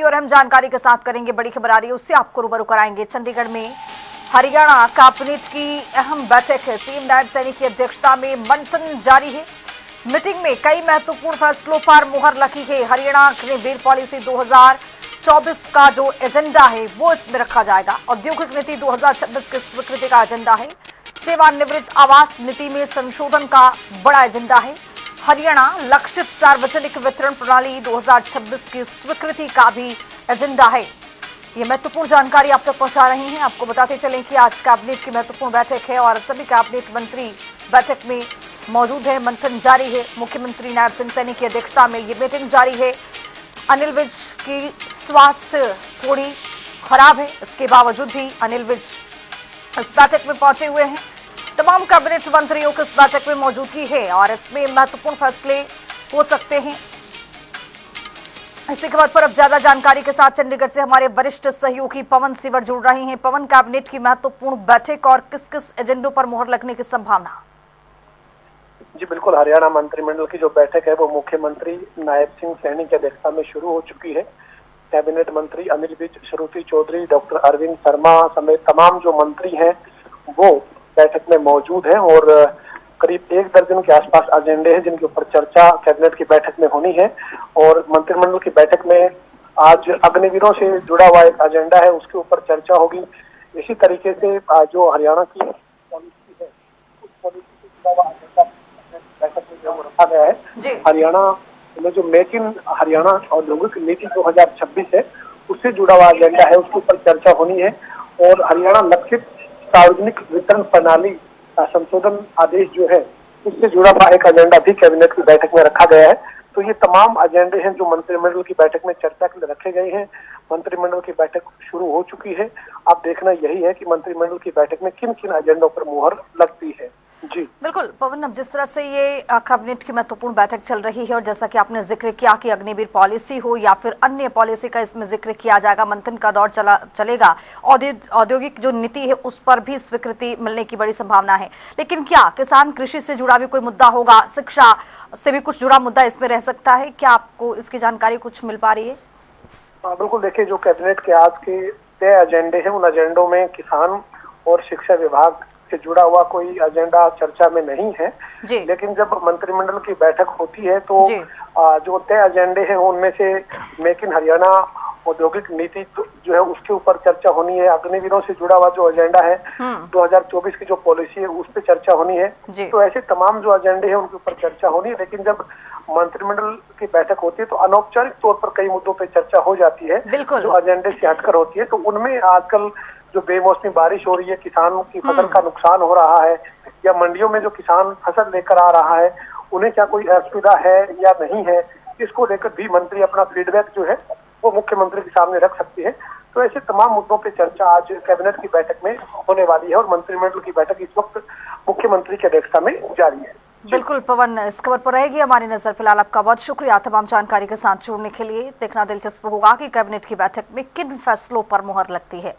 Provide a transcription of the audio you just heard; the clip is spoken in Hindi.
और हम जानकारी के साथ करेंगे, बड़ी खबर आ रही है उससे आपको रूबरू कराएंगे। चंडीगढ़ में हरियाणा कैबिनेट की अहम बैठक है। सीएम नायब सैनी की अध्यक्षता में मंथन जारी है। मीटिंग में कई महत्वपूर्ण फैसलों पर मुहर लगी है। हरियाणा अग्निवीर पॉलिसी 2024 का जो एजेंडा है वो इसमें रखा जाएगा। औद्योगिक नीति 2026 की स्वीकृति का एजेंडा है। सेवानिवृत्त आवास नीति में संशोधन का बड़ा एजेंडा है। हरियाणा लक्षित सार्वजनिक वितरण प्रणाली 2026 की स्वीकृति का भी एजेंडा है। ये महत्वपूर्ण जानकारी आप तक पहुंचा रहे हैं। आपको बताते चलें कि आज कैबिनेट की महत्वपूर्ण बैठक है और सभी कैबिनेट मंत्री बैठक में मौजूद है। मंथन जारी है। मुख्यमंत्री नायब सिंह सैनी की अध्यक्षता में ये मीटिंग जारी है। अनिल विज की स्वास्थ्य थोड़ी खराब है, इसके बावजूद भी अनिल विज इस बैठक में पहुंचे हुए हैं। तमाम कैबिनेट मंत्रियों की इस बैठक में मौजूदगी है और इसमें महत्वपूर्ण फैसले हो सकते हैं। इसी खबर पर अब ज्यादा जानकारी के साथ चंडीगढ़ से हमारे वरिष्ठ सहयोगी पवन सिवर जुड़ रहे हैं। पवन, कैबिनेट की महत्वपूर्ण बैठक और किस किस एजेंडों पर मुहर लगने की संभावना? जी बिल्कुल, हरियाणा मंत्रिमंडल की जो बैठक है वो मुख्यमंत्री नायब सिंह सैनी की अध्यक्षता में शुरू हो चुकी है। कैबिनेट मंत्री अनिल विज, श्रुति चौधरी, डॉक्टर अरविंद शर्मा समेत तमाम जो मंत्री हैं वो बैठक में मौजूद हैं और करीब 1 दर्जन के आसपास एजेंडे हैं जिनके ऊपर चर्चा कैबिनेट की बैठक में होनी है। और मंत्रिमंडल की बैठक में आज अग्निवीरों से जुड़ा हुआ एक एजेंडा है, उसके ऊपर चर्चा होगी। इसी तरीके से जो हरियाणा की पॉलिसी है उस पॉलिसी से जुड़ा हुआ एजेंडा बैठक में जो रखा गया है। हरियाणा में जो मेक इन हरियाणा औद्योगिक नीति 2026 है उससे जुड़ा हुआ एजेंडा है, उसके ऊपर चर्चा होनी है। और हरियाणा लक्षित सार्वजनिक वितरण प्रणाली का संशोधन आदेश जो है उससे जुड़ा हुआ एक एजेंडा भी कैबिनेट की बैठक में रखा गया है। तो ये तमाम एजेंडे हैं जो मंत्रिमंडल की बैठक में चर्चा के लिए रखे गए हैं। मंत्रिमंडल की बैठक शुरू हो चुकी है। अब देखना यही है कि मंत्रिमंडल की बैठक में किन किन एजेंडों पर मुहर लगती है। जी बिल्कुल पवन, अब जिस तरह से ये कैबिनेट की महत्वपूर्ण बैठक चल रही है और जैसा कि आपने जिक्र किया कि अग्निवीर पॉलिसी हो या फिर अन्य पॉलिसी का इसमें जिक्र किया जाएगा, मंथन का दौर चलेगा। औद्योगिक जो नीति है उस पर भी स्वीकृति मिलने की बड़ी संभावना है। लेकिन क्या किसान कृषि से जुड़ा भी कोई मुद्दा होगा? शिक्षा से भी कुछ जुड़ा मुद्दा इसमें रह सकता है? क्या आपको इसकी जानकारी कुछ मिल पा रही है? बिल्कुल, देखिए जो कैबिनेट के आज के तय एजेंडे हैं उन एजेंडों में किसान और शिक्षा विभाग से जुड़ा हुआ कोई एजेंडा चर्चा में नहीं है। लेकिन जब मंत्रिमंडल की बैठक होती है तो जो तय एजेंडे हैं उनमें से मेक इन हरियाणा औद्योगिक नीति जो है उसके ऊपर चर्चा होनी है। अग्निवीरों से जुड़ा हुआ जो एजेंडा है 2024 की जो पॉलिसी है उस पर चर्चा होनी है। तो ऐसे तमाम जो एजेंडे हैं उनके ऊपर चर्चा होनी है। लेकिन जब मंत्रिमंडल की बैठक होती है तो अनौपचारिक तौर पर कई मुद्दों पर चर्चा हो जाती है जो एजेंडे से हटकर होती है। तो उनमें आजकल जो बेमौसमी बारिश हो रही है, किसान की फसल का नुकसान हो रहा है, या मंडियों में जो किसान फसल लेकर आ रहा है उन्हें क्या कोई असुविधा है या नहीं है, इसको लेकर भी मंत्री अपना फीडबैक जो है वो मुख्यमंत्री के सामने रख सकते हैं। तो ऐसे तमाम मुद्दों पे चर्चा आज कैबिनेट की बैठक में होने वाली है और मंत्रिमंडल की बैठक इस वक्त मुख्यमंत्री की अध्यक्षता में जारी है। बिल्कुल पवन, इस खबर पर रहेगी हमारी नजर। फिलहाल आपका बहुत शुक्रिया तमाम जानकारी के साथ जुड़ने के लिए। देखना दिलचस्प होगा कि कैबिनेट की बैठक में किन फैसलों पर मुहर लगती है।